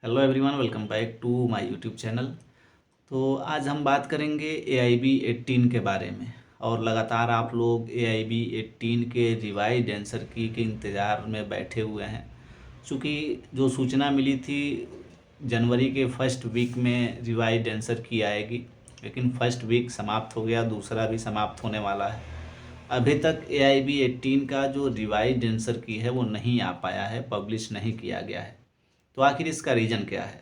Hello everyone, welcome back to my YouTube channel. तो आज हम बात करेंगे AIB 18 के बारे में। और लगातार आप लोग AIB 18 के रिवाइज आंसर की के इंतज़ार में बैठे हुए हैं। चूँकि जो सूचना मिली थी जनवरी के फर्स्ट वीक में रिवाइज आंसर की आएगी, लेकिन फर्स्ट वीक समाप्त हो गया, दूसरा भी समाप्त होने वाला है। अभी तक AIB 18 का जो रिवाइज आंसर की है वो नहीं आ पाया है, पब्लिश नहीं किया गया है। तो आखिर इसका रीज़न क्या है?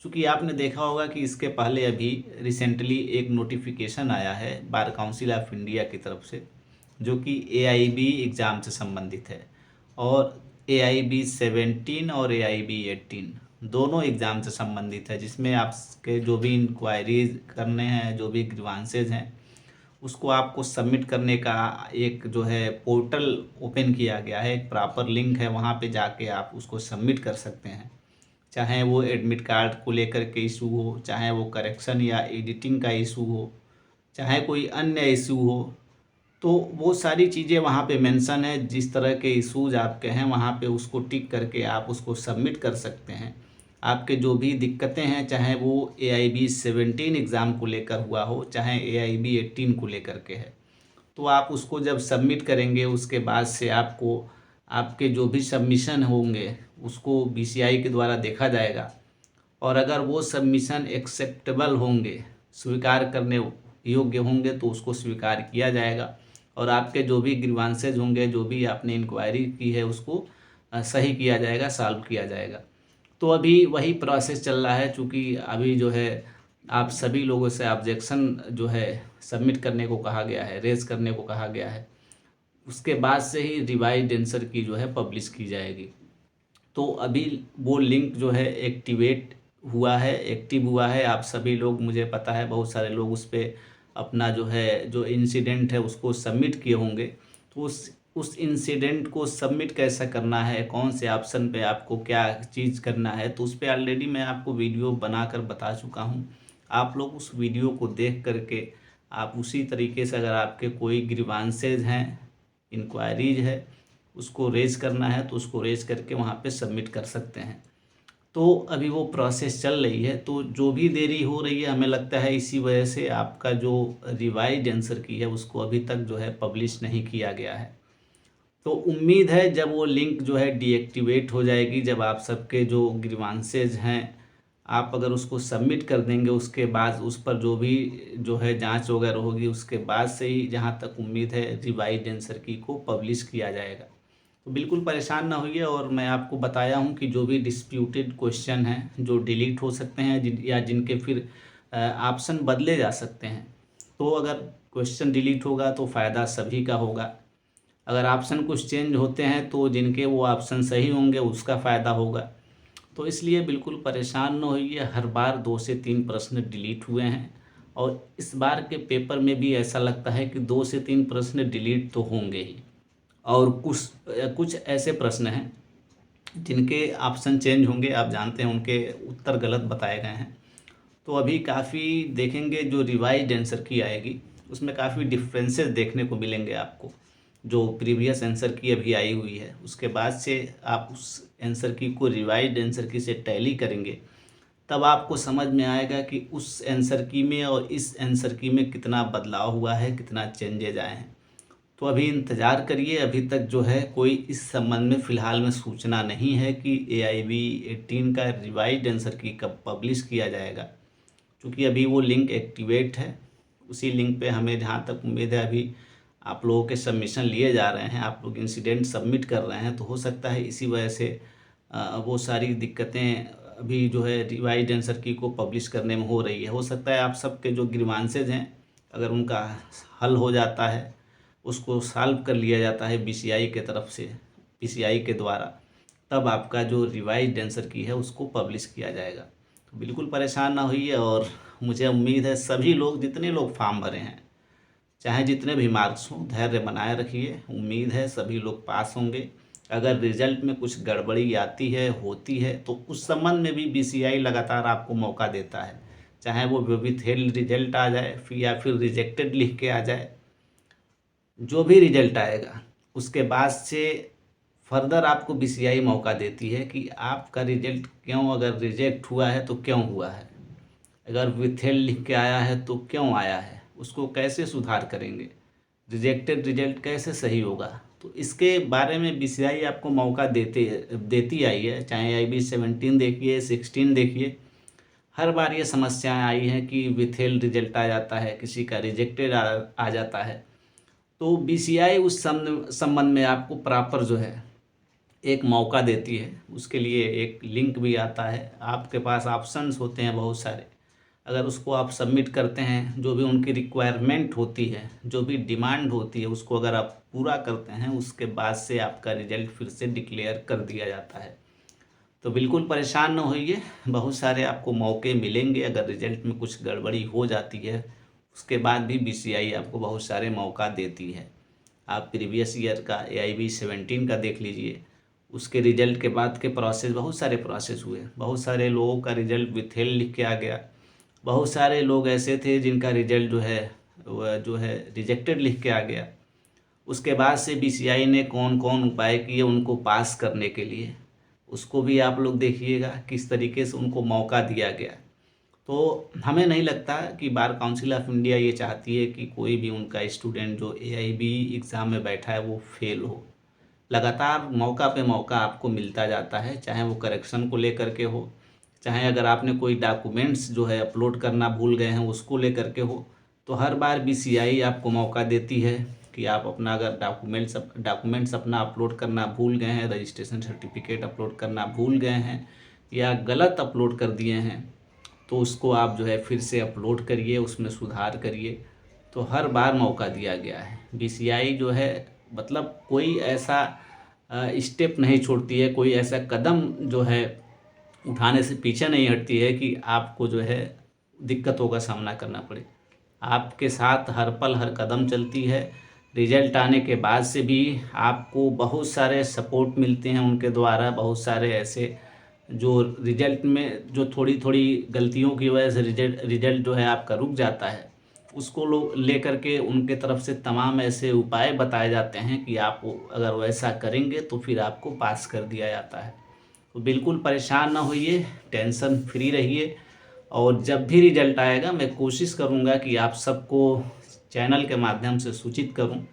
चूँकि आपने देखा होगा कि इसके पहले अभी रिसेंटली एक नोटिफिकेशन आया है बार काउंसिल ऑफ इंडिया की तरफ से, जो कि AIB एग्ज़ाम से संबंधित है। और AIB 17 और AIB 18 दोनों एग्ज़ाम से संबंधित है, जिसमें आपके जो भी इंक्वायरीज करने हैं, जो भी ग्रीवांसेज हैं, उसको आपको सबमिट करने का एक जो है पोर्टल ओपन किया गया है। एक प्रॉपर लिंक है, वहाँ पे जाके आप उसको सबमिट कर सकते हैं। चाहे वो एडमिट कार्ड को लेकर के इशू हो, चाहे वो करेक्शन या एडिटिंग का इशू हो, चाहे कोई अन्य इशू हो, तो वो सारी चीज़ें वहाँ पे मेंशन है। जिस तरह के इश्यूज़ आपके हैं वहाँ पे उसको टिक करके आप उसको सबमिट कर सकते हैं। आपके जो भी दिक्कतें हैं, चाहे वो AIB 17 एग्ज़ाम को लेकर हुआ हो, चाहे AIB 18 को लेकर के है, तो आप उसको जब सबमिट करेंगे उसके बाद से आपको आपके जो भी सबमिशन होंगे उसको BCI के द्वारा देखा जाएगा। और अगर वो सबमिशन एक्सेप्टेबल होंगे, स्वीकार करने योग्य होंगे, तो उसको स्वीकार किया जाएगा। और आपके जो भी ग्रीवांसेज होंगे, जो भी आपने इंक्वायरी की है, उसको सही किया जाएगा, सॉल्व किया जाएगा। तो अभी वही प्रोसेस चल रहा है। चूँकि अभी जो है आप सभी लोगों से ऑब्जेक्शन जो है सबमिट करने को कहा गया है, रेज़ करने को कहा गया है। उसके बाद से ही रिवाइज्ड आंसर की जो है पब्लिश की जाएगी। तो अभी वो लिंक जो है एक्टिवेट हुआ है, एक्टिव हुआ है। आप सभी लोग, मुझे पता है बहुत सारे लोग उस पे अपना जो है जो इंसिडेंट है उसको सबमिट किए होंगे। तो उस इंसिडेंट को सबमिट कैसा करना है, कौन से ऑप्शन पे आपको क्या चीज़ करना है, तो उस पर ऑलरेडी मैं आपको वीडियो बनाकर बता चुका हूँ। आप लोग उस वीडियो को देख करके आप उसी तरीके से, अगर आपके कोई ग्रीवांसेज हैं, इंक्वायरीज है, उसको रेज करना है तो उसको रेज करके वहाँ पे सबमिट कर सकते हैं। तो अभी वो प्रोसेस चल रही है। तो जो भी देरी हो रही है, हमें लगता है इसी वजह से आपका जो रिवाइज्ड आंसर की है उसको अभी तक जो है पब्लिश नहीं किया गया है। तो उम्मीद है जब वो लिंक जो है डीएक्टिवेट हो जाएगी, जब आप सबके जो ग्रीवांसेज हैं आप अगर उसको सबमिट कर देंगे, उसके बाद उस पर जो भी जो है जांच वगैरह होगी, उसके बाद से ही जहां तक उम्मीद है रिवाइज्ड आंसर की को पब्लिश किया जाएगा। तो बिल्कुल परेशान ना होइए। और मैं आपको बताया हूं कि जो भी डिस्प्यूटेड क्वेश्चन हैं, जो डिलीट हो सकते हैं या जिनके फिर ऑप्शन बदले जा सकते हैं, तो अगर क्वेश्चन डिलीट होगा तो फ़ायदा सभी का होगा। अगर ऑप्शन कुछ चेंज होते हैं तो जिनके वो ऑप्शन सही होंगे उसका फ़ायदा होगा। तो इसलिए बिल्कुल परेशान न होइए। हर बार 2 से 3 प्रश्न डिलीट हुए हैं, और इस बार के पेपर में भी ऐसा लगता है कि 2 से 3 प्रश्न डिलीट तो होंगे ही। और कुछ ऐसे प्रश्न हैं जिनके ऑप्शन चेंज होंगे, आप जानते हैं उनके उत्तर गलत बताए गए हैं। तो अभी काफ़ी देखेंगे जो रिवाइज्ड आंसर की आएगी उसमें काफ़ी डिफरेंसेस देखने को मिलेंगे आपको। जो प्रीवियस आंसर की अभी आई हुई है उसके बाद से आप उस आंसर की को रिवाइज्ड आंसर की से टैली करेंगे, तब आपको समझ में आएगा कि उस आंसर की में और इस आंसर की में कितना बदलाव हुआ है, कितना चेंजेज आए हैं। तो अभी इंतज़ार करिए। अभी तक जो है कोई इस संबंध में फ़िलहाल में सूचना नहीं है कि AIB 18 का रिवाइज्ड आंसर की कब पब्लिश किया जाएगा। क्योंकि अभी वो लिंक एक्टिवेट है, उसी लिंक पे हमें जहाँ तक उम्मीद है अभी आप लोगों के सबमिशन लिए जा रहे हैं, आप लोग इंसिडेंट सबमिट कर रहे हैं। तो हो सकता है इसी वजह से वो सारी दिक्कतें अभी जो है रिवाइज्ड आंसर की को पब्लिश करने में हो रही है। हो सकता है आप सबके जो ग्रीवांसेज हैं, अगर उनका हल हो जाता है, उसको सॉल्व कर लिया जाता है BCI के तरफ से, BCI के द्वारा, तब आपका जो रिवाइज्ड आंसर की है उसको पब्लिश किया जाएगा। तो बिल्कुल परेशान ना होइए। और मुझे उम्मीद है सभी लोग, जितने लोग फॉर्म भरे हैं, चाहे जितने भी मार्क्स हों, धैर्य बनाए रखिए। उम्मीद है सभी लोग पास होंगे। अगर रिजल्ट में कुछ गड़बड़ी आती है, होती है, तो उस संबंध में भी BCI लगातार आपको मौका देता है। चाहे वो विथहेल्ड रिजल्ट आ जाए या फिर रिजेक्टेड लिख के आ जाए, जो भी रिजल्ट आएगा उसके बाद से फर्दर आपको बीसीआई मौका देती है कि आपका रिजल्ट क्यों, अगर रिजेक्ट हुआ है तो क्यों हुआ है, अगर विथहेल्ड लिख के आया है तो क्यों आया है, उसको कैसे सुधार करेंगे, रिजेक्टेड रिजल्ट कैसे सही होगा। तो इसके बारे में बीसीआई आपको मौका देती आई है। चाहे IB-17 देखिए, 16 देखिए, हर बार ये समस्याएं आई हैं कि विथहेल्ड रिजल्ट आ जाता है, किसी का रिजेक्टेड आ जाता है। तो बीसीआई उस संबंध में आपको प्रॉपर जो है एक मौका देती है। उसके लिए एक लिंक भी आता है, आपके पास ऑप्शंस होते हैं बहुत सारे। अगर उसको आप सबमिट करते हैं, जो भी उनकी रिक्वायरमेंट होती है, जो भी डिमांड होती है, उसको अगर आप पूरा करते हैं, उसके बाद से आपका रिजल्ट फिर से डिक्लेयर कर दिया जाता है। तो बिल्कुल परेशान न होइए, बहुत सारे आपको मौके मिलेंगे। अगर रिजल्ट में कुछ गड़बड़ी हो जाती है, उसके बाद भी बीसीआई आपको बहुत सारे मौका देती है। आप प्रीवियस ईयर का AIB-17 का देख लीजिए, उसके रिजल्ट के बाद के प्रोसेस, बहुत सारे प्रोसेस हुए, बहुत सारे लोगों का रिजल्ट विथहेल्ड लिख के आ गया, बहुत सारे लोग ऐसे थे जिनका रिजल्ट जो है रिजेक्टेड लिख के आ गया। उसके बाद से बीसीआई ने कौन कौन उपाय किए उनको पास करने के लिए, उसको भी आप लोग देखिएगा किस तरीके से उनको मौका दिया गया। तो हमें नहीं लगता कि बार काउंसिल ऑफ इंडिया ये चाहती है कि कोई भी उनका स्टूडेंट जो AIB एग्ज़ाम में बैठा है वो फेल हो। लगातार मौका पे मौका आपको मिलता जाता है, चाहे वो करेक्शन को लेकर के हो, चाहे अगर आपने कोई डॉक्यूमेंट्स जो है अपलोड करना भूल गए हैं उसको लेकर के हो। तो हर बार बीसीआई आपको मौका देती है कि आप अपना अगर डॉक्यूमेंट्स अपना अपलोड करना भूल गए हैं, रजिस्ट्रेशन सर्टिफिकेट अपलोड करना भूल गए हैं या गलत अपलोड कर दिए हैं, तो उसको आप जो है फिर से अपलोड करिए, उसमें सुधार करिए। तो हर बार मौका दिया गया है। बीसीआई जो है मतलब कोई ऐसा स्टेप नहीं छोड़ती है, कोई ऐसा कदम जो है उठाने से पीछे नहीं हटती है कि आपको जो है दिक्कतों का सामना करना पड़े। आपके साथ हर पल हर कदम चलती है। रिजल्ट आने के बाद से भी आपको बहुत सारे सपोर्ट मिलते हैं उनके द्वारा। बहुत सारे ऐसे जो रिजल्ट में जो थोड़ी थोड़ी गलतियों की वजह से रिजल्ट जो है आपका रुक जाता है, उसको लोग लेकर के उनके तरफ से तमाम ऐसे उपाय बताए जाते हैं कि आप अगर वैसा करेंगे तो फिर आपको पास कर दिया जाता है। तो बिल्कुल परेशान ना होइए, टेंशन फ्री रहिए। और जब भी रिजल्ट आएगा मैं कोशिश करूँगा कि आप सबको चैनल के माध्यम से सूचित करूँ।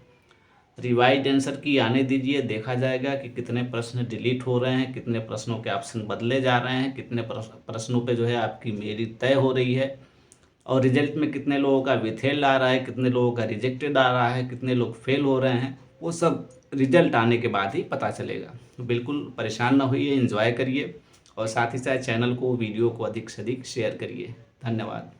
रिवाइज आंसर की आने दीजिए, देखा जाएगा कि कितने प्रश्न डिलीट हो रहे हैं, कितने प्रश्नों के ऑप्शन बदले जा रहे हैं, कितने प्रश्नों पे जो है आपकी मेरिट तय हो रही है, और रिजल्ट में कितने लोगों का विथहेल्ड आ रहा है, कितने लोगों का रिजेक्टेड आ रहा है, कितने लोग फेल हो रहे हैं। वो सब रिजल्ट आने के बाद ही पता चलेगा। तो बिल्कुल परेशान ना होइए, एंजॉय करिए और साथ ही साथ चैनल को, वीडियो को अधिक से अधिक शेयर करिए। धन्यवाद।